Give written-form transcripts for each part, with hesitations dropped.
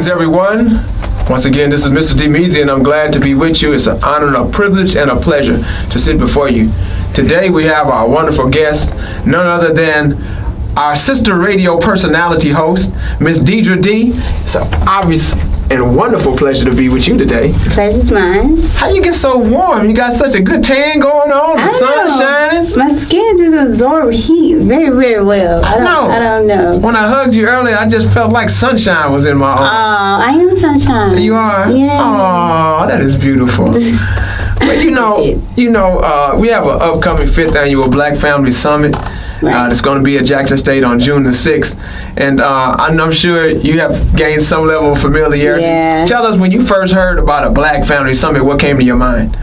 Greetings, everyone. Once again, this is Mr. Demezy, and I'm glad to be with you. It's an honor, a privilege, and a pleasure to sit before you. Today, we have our wonderful guest, none other than our sister radio personality host, Miss Diedra D. It's an obvious and wonderful pleasure to be with you today. Pleasure's mine. How you get so warm? You got such a good tan going on. The sun's shining. My skin just absorbs heat very, very well. I don't know. When I hugged you earlier, I just felt like sunshine was in my arms. Oh, I am sunshine. You are? Yeah. Oh, that is beautiful. But we have an upcoming 5th annual Black Family Summit. Right. It's going to be at Jackson State on June the 6th. And I'm sure you have gained some level of familiarity. Yeah. Tell us, when you first heard about a Black Family Summit, what came to your mind?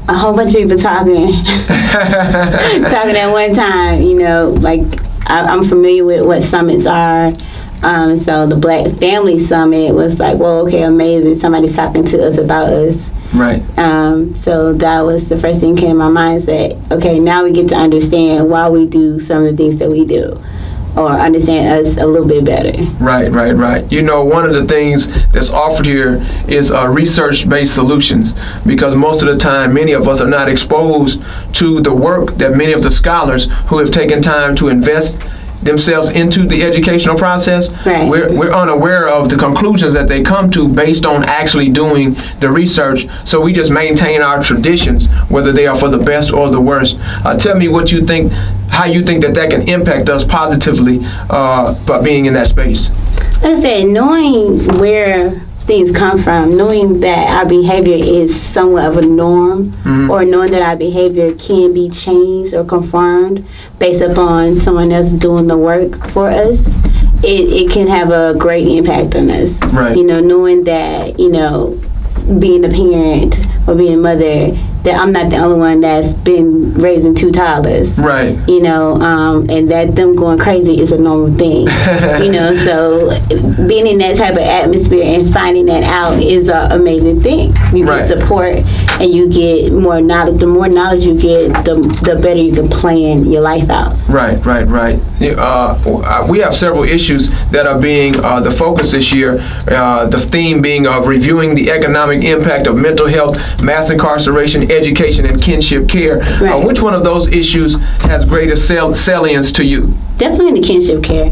A whole bunch of people talking. Talking at one time, I'm familiar with what summits are. So the Black Family Summit was like, well, okay, amazing. Somebody's talking to us about us. Right. So that was the first thing that came to my mind, that, okay, now we get to understand why we do some of the things that we do, or understand us a little bit better. Right. One of the things that's offered here is research-based solutions, because most of the time, many of us are not exposed to the work that many of the scholars who have taken time to invest themselves into the educational process. Right. We're unaware of the conclusions that they come to based on actually doing the research. So we just maintain our traditions, whether they are for the best or the worst. Tell me what you think, how you think that can impact us positively by being in that space. Like I said, knowing where things come from, knowing that our behavior is somewhat of a norm, or knowing that our behavior can be changed or confirmed based upon someone else doing the work for us, it can have a great impact on us. Right. Knowing that, being a parent or being a mother, that I'm not the only one that's been raising 2 toddlers. Right. And that them going crazy is a normal thing. So being in that type of atmosphere and finding that out is an amazing thing. You get support and you get more knowledge. The more knowledge you get, the better you can plan your life out. Right. We have several issues that are being the focus this year. The theme being reviewing the economic impact of mental health, mass incarceration, education, and kinship care. Right. Which one of those issues has greater salience to you? Definitely the kinship care.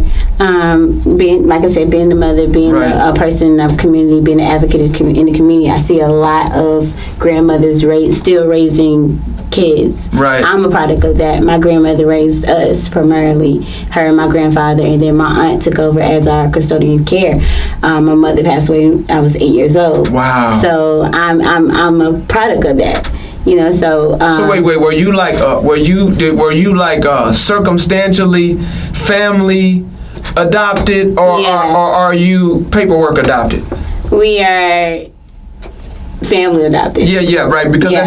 Being, like I said, being the mother, being a person in the community, being an advocate in the community, I see a lot of grandmothers still raising kids. Right. I'm a product of that. My grandmother raised us primarily, her and my grandfather, and then my aunt took over as our custodian care. My mother passed away when I was 8 years old. Wow. So I'm a product of that. So wait, were you circumstantially family adopted, or are you paperwork adopted? We are family adopted. Yeah, right, because it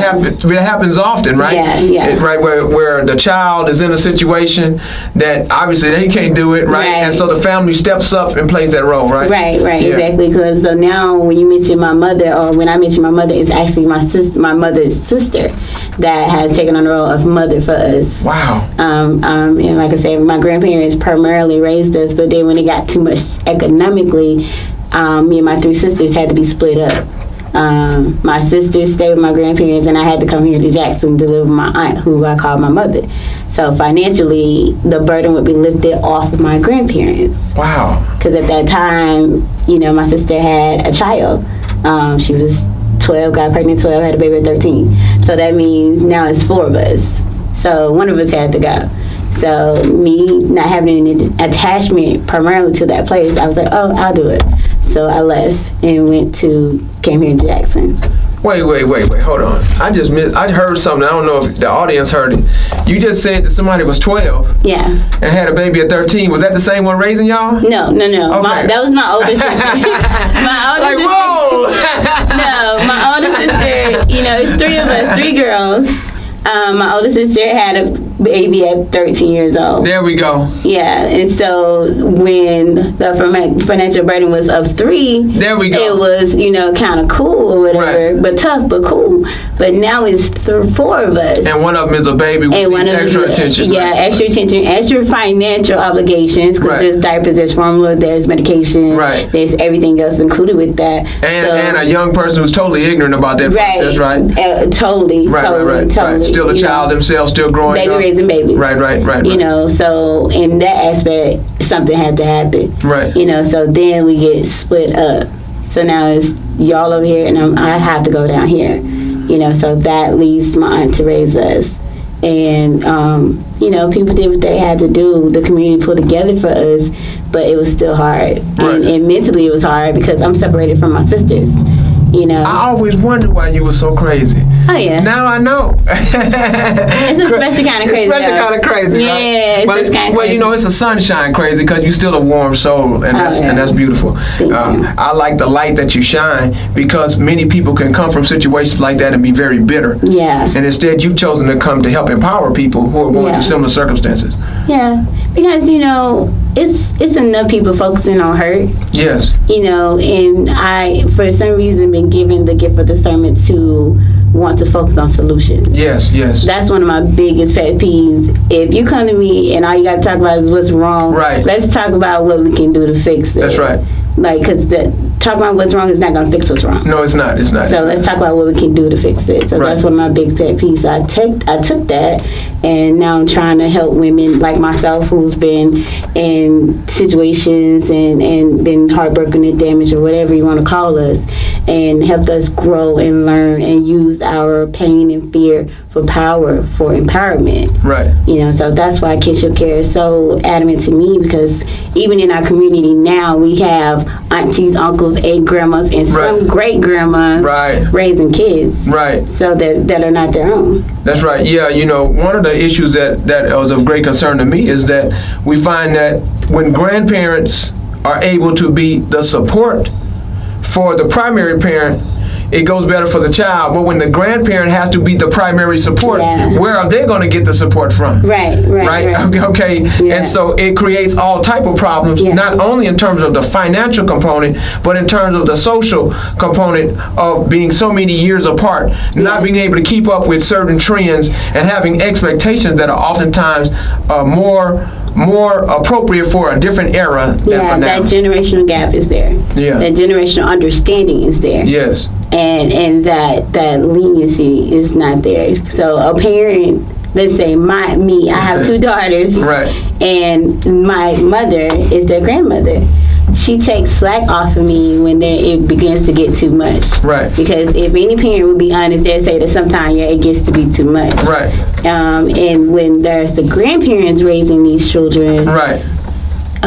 happens often, right? Yeah. Right, where the child is in a situation that obviously they can't do it, right? And so the family steps up and plays that role, right? Right, yeah. Exactly. So now when you mention my mother, or when I mention my mother, it's actually my mother's sister that has taken on the role of mother for us. Wow. And like I said, my grandparents primarily raised us, but then when it got too much economically, me and my 3 sisters had to be split up. My sister stayed with my grandparents, and I had to come here to Jackson to live with my aunt, who I call my mother. So financially, the burden would be lifted off of my grandparents. Wow. Because at that time, my sister had a child. She was 12, got pregnant at 12, had a baby at 13. So that means now it's 4 of us. So one of us had to go. So me not having any attachment primarily to that place, I was like, oh, I'll do it. So I left and came here to Jackson. Wait, hold on. I heard something. I don't know if the audience heard it. You just said that somebody was 12. Yeah. And had a baby at 13. Was that the same one raising y'all? No. Okay. That was my older sister. Whoa! No, my older sister, it's 3 of us, 3 girls. My older sister had baby at 13 years old. There we go. Yeah, and so when the financial burden was of 3, there we go. It was, kind of cool or whatever, right. but tough, but cool. But now it's 4 of us. And one of them is a baby with extra attention. Yeah, right. Extra attention, extra financial obligations, because there's diapers, there's formula, there's medication, right. There's everything else included with that. And a young person who's totally ignorant about that process, right? Totally. Still a child themselves, still growing up. Raising babies. Right. So in that aspect, something had to happen. Right. So then we get split up. So now it's y'all over here, and I have to go down here. So that leaves my aunt to raise us. And, people did what they had to do. The community pulled together for us, but it was still hard. Right. And mentally it was hard because I'm separated from my sisters. I always wondered why you were so crazy. Oh, yeah. Now I know. It's a special kind of crazy. It's special kind of crazy, yeah, right? It's special kind of crazy. It's a sunshine crazy because you're still a warm soul, and that's beautiful. I like the light that you shine because many people can come from situations like that and be very bitter. Yeah. And instead, you've chosen to come to help empower people who are going through similar circumstances. Yeah, because, it's enough people focusing on hurt. Yes. And I, for some reason, been given the gift of discernment to want to focus on solutions. Yes. That's one of my biggest pet peeves. If you come to me and all you got to talk about is what's wrong, right. Let's talk about what we can do to fix it. That's right. Because talking about what's wrong is not going to fix what's wrong. No, it's not. So let's talk about what we can do to fix it. So that's one of my big pet peeves. I took that, and now I'm trying to help women like myself who's been in situations and been heartbroken and damaged or whatever you want to call us, and help us grow and learn and use our pain and fear for power, for empowerment. Right. So that's why kinship care is so adamant to me, because even in our community now, we have aunties, uncles, and grandmas, and some great grandmas raising kids. Right. So that are not their own. That's right. Yeah, one of the issues that was of great concern to me is that we find that when grandparents are able to be the support for the primary parent, it goes better for the child. But when the grandparent has to be the primary support, where are they going to get the support from? Right. Okay. Yeah. And so it creates all type of problems, not only in terms of the financial component, but in terms of the social component of being so many years apart, not being able to keep up with certain trends, and having expectations that are oftentimes more appropriate for a different era than for now. That generational gap is there. Yeah. That generational understanding is there. Yes. And that leniency is not there. So a parent, let's say I have 2 daughters. Right. And my mother is their grandmother. She takes slack off of me when it begins to get too much. Right. Because if any parent would be honest, they'd say that sometimes it gets to be too much. Right. And when there's the grandparents raising these children. Right.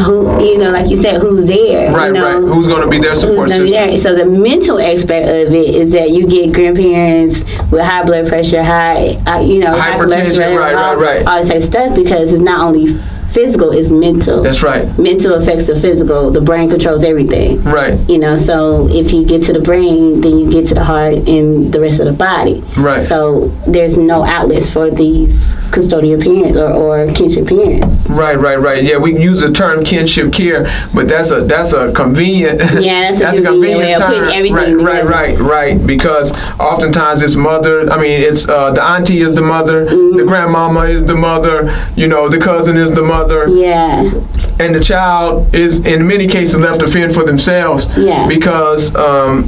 Who, like you said, who's there? Right. Who's going to be their support system? So the mental aspect of it is that you get grandparents with high blood pressure, high hypertension, right. all this type of stuff, because it's not only physical, it's mental. That's right. Mental affects the physical. The brain controls everything. Right. So if you get to the brain, then you get to the heart and the rest of the body. Right. So there's no outlets for these custodial parents or kinship parents. Right. Yeah, we use the term kinship care, but that's a convenient. Yeah, that's a convenient way of putting everything together. Right. Because oftentimes it's mother. I mean, it's the auntie is the mother, the grandmama is the mother. The cousin is the mother. Yeah. And the child is, in many cases, left to fend for themselves. Yeah. Because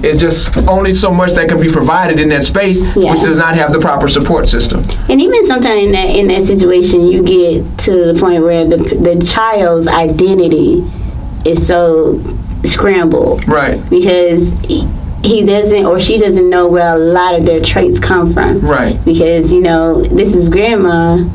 it's just only so much that can be provided in that space, which does not have the proper support system. And even sometimes in that situation, you get to the point where the child's identity is so scrambled. Right. Because he doesn't or she doesn't know where a lot of their traits come from. Right. Because, this is grandma.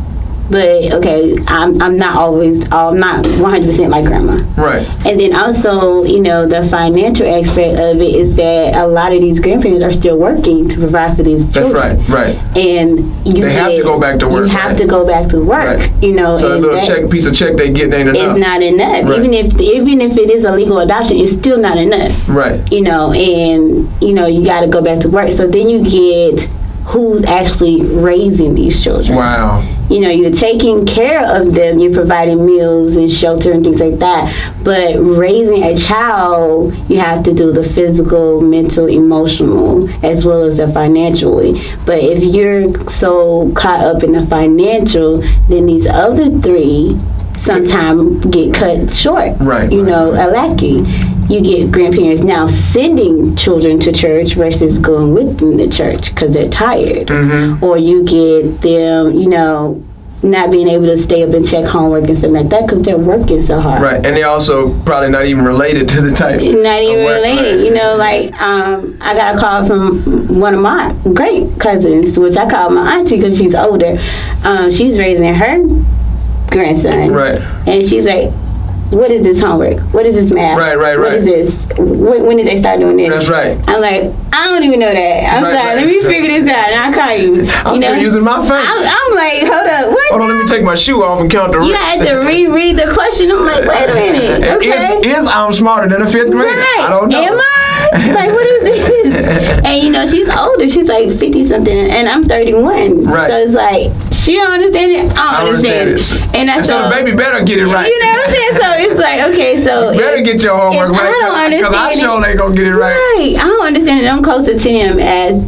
But okay, I'm not 100% like grandma. Right. And then also, the financial aspect of it is that a lot of these grandparents are still working to provide for these children. That's right. And they have to go back to work. You have to go back to work. Right. So a little piece of check they get ain't enough. It's not enough. Right. Even if it is a legal adoption, it's still not enough. Right. And you got to go back to work. So then you get who's actually raising these children. Wow. You know, you're taking care of them, you're providing meals and shelter and things like that. But raising a child, you have to do the physical, mental, emotional, as well as the financially. But if you're so caught up in the financial, then these other three sometimes get cut short. Right. You know, lacking. You get grandparents now sending children to church versus going with them to church because they're tired. Mm-hmm. Or you get them, you know, not being able to stay up and check homework and stuff like that because they're working so hard. Right, and they're also probably not even related to the type. Not even related. Right. You know, like, I got a call from one of my great cousins, which I call my auntie because she's older. She's raising her grandson. Right. And she's like, what is this homework? What is this math? Right. What is this? When did they start doing this? That's right. I'm like, I don't even know that. I'm sorry. Let me figure this out, and I'll call you. I'm still using my phone. I'm like, hold up. What? Hold on, let me take my shoe off and count the. You had to reread the question. I'm like, wait a minute. Okay. Is I'm smarter than a fifth grader? Right. I don't know. Am I? Like, what is this? And you know, she's older. She's like 50 something, and I'm 31. Right. So it's like she don't understand it. I don't understand it. And so the baby better get it right. You know what I'm saying? So it's like, okay, so you better get your homework right. I don't understand because I sure ain't gonna get it right. Right. I don't understand it. I'm closer to him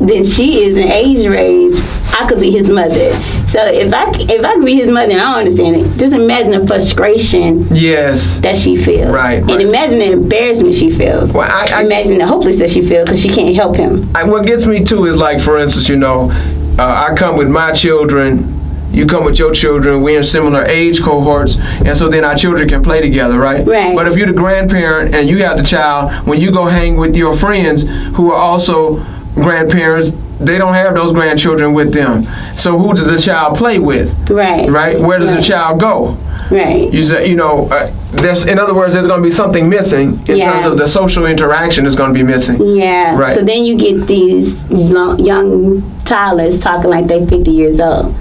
than she is in age range. I could be his mother. So if I could be his mother and I don't understand it, just imagine the frustration that she feels. Right. And imagine the embarrassment she feels. Well, I imagine the hopelessness she feels because she can't help him. What gets me too is like, for instance, you know, I come with my children. You come with your children, we're in similar age cohorts, and so then our children can play together, right? Right. But if you're the grandparent and you got the child, when you go hang with your friends who are also grandparents, they don't have those grandchildren with them. So who does the child play with? Right. Right? Where does the child go? Right. You say, you know, in other words, there's going to be something missing in terms of the social interaction is going to be missing. Yeah. Right. So then you get these young toddlers talking like they're 50 years old.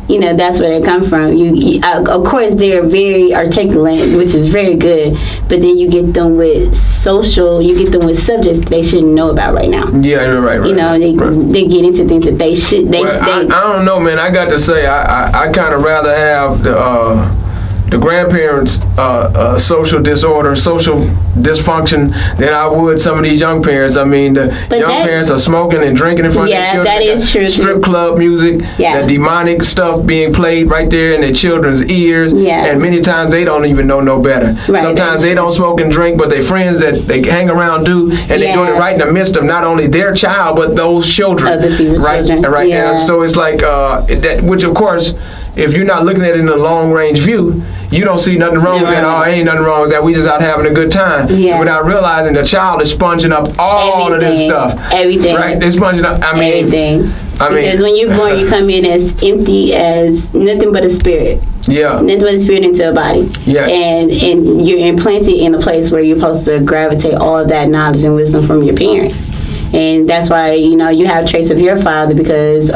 You know, that's where they come from. Of course, they're very articulate, which is very good. But then you get them with subjects they shouldn't know about right now. Yeah, you're right. You know, they get into things that they should. I don't know, man. I got to say, I kind of rather have the grandparents' social disorder, social dysfunction than I would some of these young parents. I mean, the young parents are smoking and drinking in front of their children. Yeah, that is true. Strip club music, the demonic stuff being played right there in their children's ears. Yeah. And many times they don't even know no better. Right, sometimes they don't smoke and drink, but their friends that they hang around do, and they're doing it right in the midst of not only their child, but those children. Other people's children. Right. Yeah. And so it's like, which of course, if you're not looking at it in a long range view, you don't see nothing wrong with that. Oh, ain't nothing wrong with that. We just out having a good time. Yeah. Without realizing the child is sponging up all of this stuff. Everything. Right? They're sponging up. I mean, everything. Because when you're born, you come in as empty as nothing but a spirit. Yeah. Nothing but a spirit into a body. Yeah. And you're implanted in a place where you're supposed to gravitate all of that knowledge and wisdom from your parents. And that's why, you know, you have traits of your father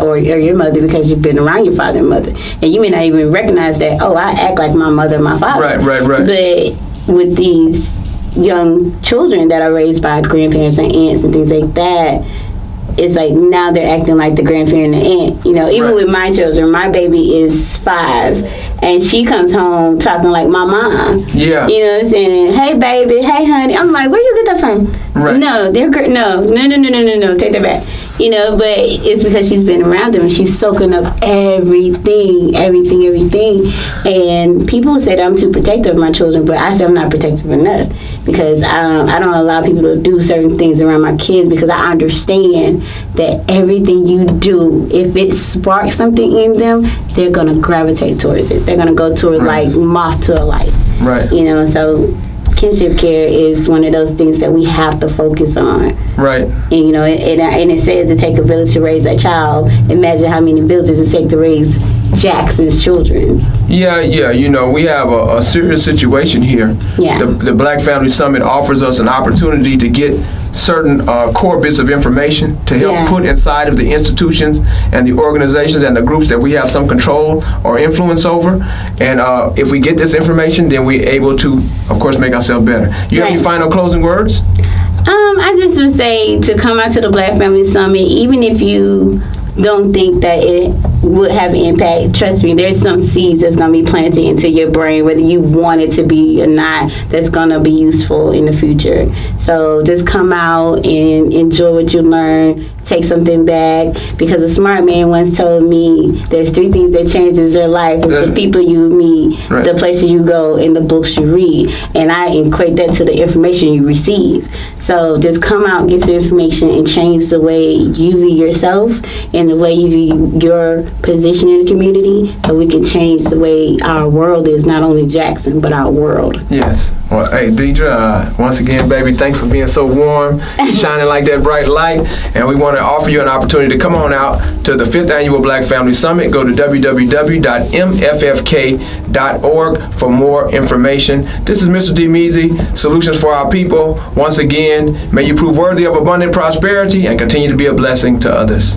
or your mother because you've been around your father and mother. And you may not even recognize that, I act like my mother and my father. Right. But with these young children that are raised by grandparents and aunts and things like that, it's like now they're acting like the grandparent and aunt. You know, even with my children, my baby is 5, and she comes home talking like my mom. Yeah. You know what I'm saying? Hey, baby. Hey, honey. I'm like, where you get that from? Right. No, they're great. No. Take that back. You know, but it's because she's been around them and she's soaking up everything. And people say that I'm too protective of my children, but I say I'm not protective enough because I don't allow people to do certain things around my kids because I understand that everything you do, if it sparks something in them, they're going to gravitate towards it. They're going to go towards like moth to a light. Right. You know, so kinship care is one of those things that we have to focus on. Right. And, you know, and it says to take a village to raise a child. Imagine how many villages it takes to raise Jackson's children. Yeah. You know, we have a serious situation here. Yeah. The Black Family Summit offers us an opportunity to get certain core bits of information to help put inside of the institutions and the organizations and the groups that we have some control or influence over. And if we get this information, then we're able to, of course, make ourselves better. You have any final closing words? I just would say to come out to the Black Family Summit, even if you don't think that it would have an impact. Trust me, there's some seeds that's going to be planted into your brain, whether you want it to be or not, that's going to be useful in the future. So just come out and enjoy what you learn. Take something back, because a smart man once told me there's 3 things that changes your life. It's the people you meet, the places you go, and the books you read. And I equate that to the information you receive. So just come out, get some information, and change the way you view yourself and the way you view your position in the community, so we can change the way our world is, not only Jackson, but our world. Yes. Well, hey, Diedra, once again, baby, thanks for being so warm, shining like that bright light. And we want to offer you an opportunity to come on out to the 5th Annual Black Family Summit. Go to www.mffk.org for more information. This is Mr. D. Measy, Solutions for Our People. Once again, may you prove worthy of abundant prosperity and continue to be a blessing to others.